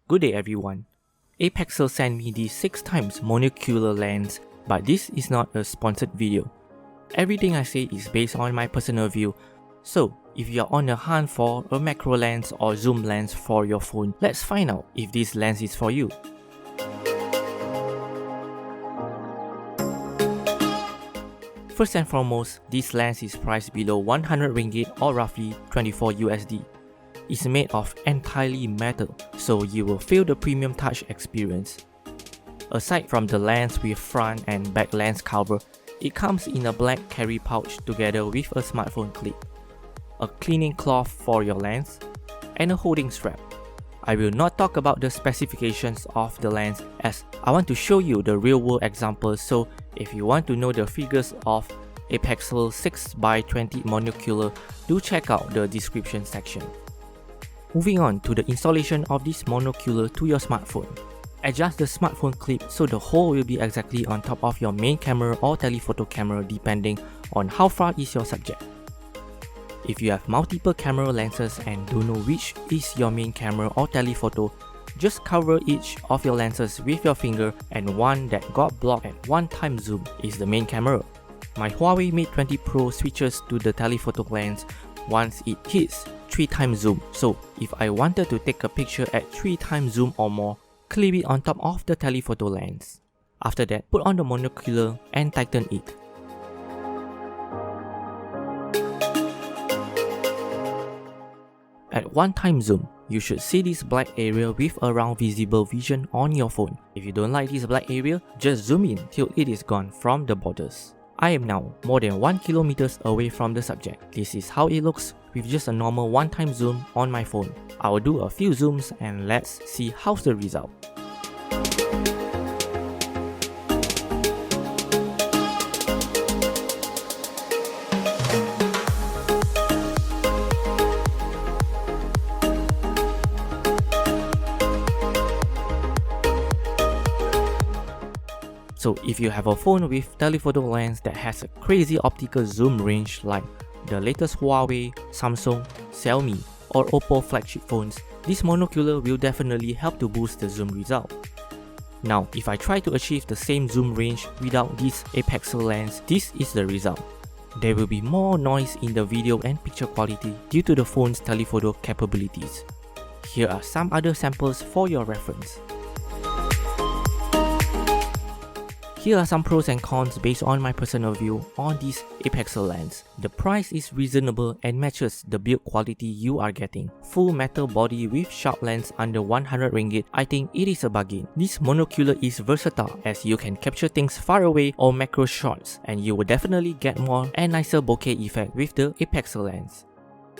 Good day everyone. Apexel sent me the 6x monocular lens, but this is not a sponsored video. Everything I say is based on my personal view, so if you are on the hunt for a macro lens or zoom lens for your phone, let's find out if this lens is for you. First and foremost, this lens is priced below 100 ringgit or roughly 24 USD. It's made of entirely metal, so you will feel the premium touch experience. Aside from the lens with front and back lens cover, it comes in a black carry pouch together with a smartphone clip, a cleaning cloth for your lens, and a holding strap. I will not talk about the specifications of the lens as I want to show you the real world examples, so if you want to know the figures of Apexel 6x20 monocular, do check out the description section. Moving on to the installation of this monocular to your smartphone. Adjust the smartphone clip so the hole will be exactly on top of your main camera or telephoto camera depending on how far is your subject. If you have multiple camera lenses and don't know which is your main camera or telephoto, just cover each of your lenses with your finger, and one that got blocked at 1x zoom is the main camera. My Huawei Mate 20 Pro switches to the telephoto lens once it hits 3x zoom, so if I wanted to take a picture at 3x zoom or more, clip it on top of the telephoto lens. After that, put on the monocular and tighten it. At 1x zoom, you should see this black area with around visible vision on your phone. If you don't like this black area, just zoom in till it is gone from the borders. I am now more than 1 km away from the subject. This is how it looks with just a normal 1x zoom on my phone. I will do a few zooms and let's see how's the result. So if you have a phone with telephoto lens that has a crazy optical zoom range like the latest Huawei, Samsung, Xiaomi or Oppo flagship phones, this monocular will definitely help to boost the zoom result. Now, if I try to achieve the same zoom range without this Apexel lens, this is the result. There will be more noise in the video and picture quality due to the phone's telephoto capabilities. Here are some other samples for your reference. Here are some pros and cons based on my personal view on this Apexel lens. The price is reasonable and matches the build quality you are getting. Full metal body with sharp lens under 100 ringgit, I think it is a bargain. This monocular is versatile as you can capture things far away or macro shots, and you will definitely get more and nicer bokeh effect with the Apexel lens.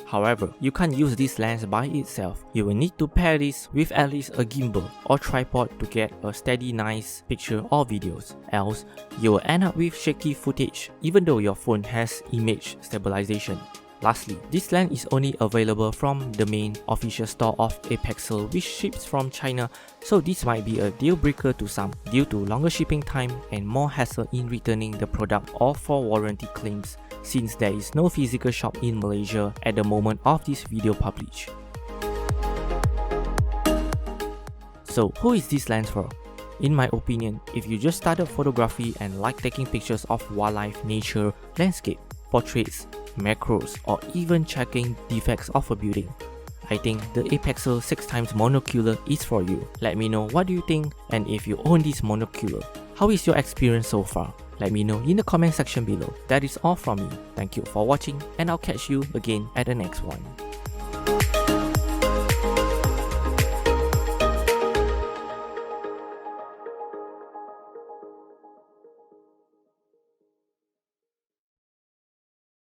However, you can't use this lens by itself. You will need to pair this with at least a gimbal or tripod to get a steady nice picture or videos. Else, you will end up with shaky footage even though your phone has image stabilization. Lastly, this lens is only available from the main official store of Apexel, which ships from China, so this might be a deal breaker to some due to longer shipping time and more hassle in returning the product or for warranty claims, since there is no physical shop in Malaysia at the moment of this video publish. So who is this lens for? In my opinion, if you just started photography and like taking pictures of wildlife, nature, landscape, portraits, macros, or even checking defects of a building, I think the Apexel 6x monocular is for you. Let me know what do you think, and if you own this monocular, how is your experience so far? Let me know in the comment section below. That is all from me. Thank you for watching, and I'll catch you again at the next one.